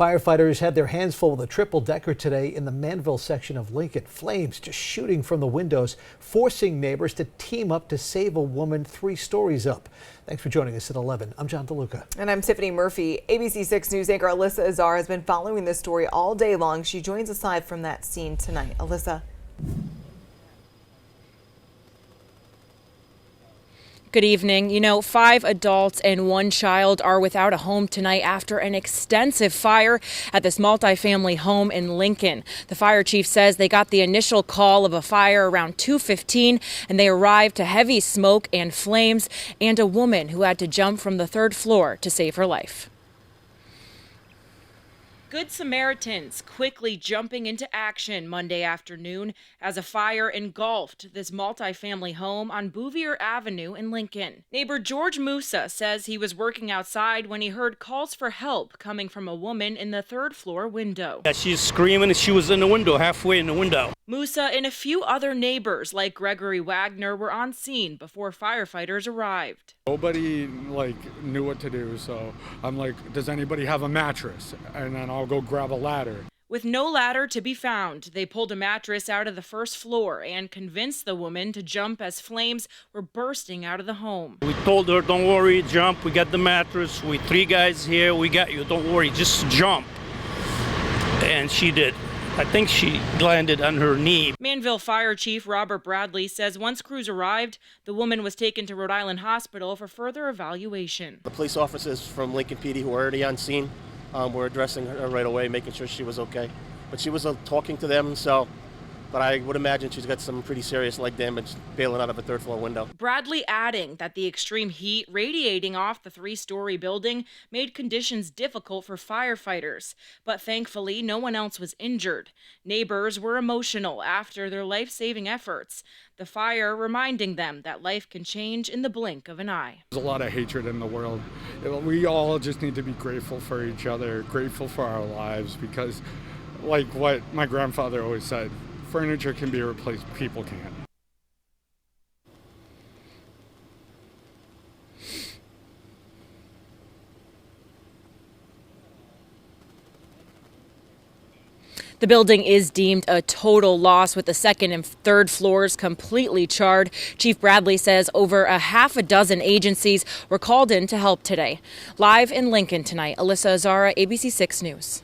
Firefighters had their hands full with a triple-decker today in the Manville section of Lincoln. Flames just shooting from the windows, forcing neighbors to team up to save a woman 3 stories up. Thanks for joining us at 11. I'm John DeLuca. And I'm Tiffany Murphy. ABC 6 News anchor Alyssa Azar has been following this story all day long. She joins us live from that scene tonight. Alyssa. Good evening. 5 adults and 1 child are without a home tonight after an extensive fire at this multifamily home in Lincoln. The fire chief says they got the initial call of a fire around 2:15 and they arrived to heavy smoke and flames and a woman who had to jump from the 3rd floor to save her life. Good Samaritans quickly jumping into action Monday afternoon as a fire engulfed this multifamily home on Bouvier Avenue in Lincoln. Neighbor George Musa says he was working outside when he heard calls for help coming from a woman in the 3rd floor window. Yeah, she's screaming and she was in the window, halfway in the window. Musa and a few other neighbors like Gregory Wagner were on scene before firefighters arrived. Nobody knew what to do, so I'm like, does anybody have a mattress? And then I'll go grab a ladder. With no ladder to be found, they pulled a mattress out of the 1st floor and convinced the woman to jump as flames were bursting out of the home. We told her, don't worry, jump, we got the mattress, we 3 guys here, we got you, don't worry, just jump. And she did. I think she landed on her knee. Manville Fire Chief Robert Bradley says once crews arrived, the woman was taken to Rhode Island Hospital for further evaluation. The police officers from Lincoln PD who were already on scene were addressing her right away, making sure she was okay. But she was talking to them, but I would imagine she's got some pretty serious leg damage bailing out of a 3rd floor window. Bradley adding that the extreme heat radiating off the 3-story building made conditions difficult for firefighters. But thankfully, no one else was injured. Neighbors were emotional after their life-saving efforts. The fire reminding them that life can change in the blink of an eye. There's a lot of hatred in the world. We all just need to be grateful for each other, grateful for our lives, because like what my grandfather always said, furniture can be replaced, people can't. The building is deemed a total loss with the 2nd and 3rd floors completely charred. Chief Bradley says over a half a dozen agencies were called in to help today. Live in Lincoln tonight, Alyssa Azara, ABC 6 News.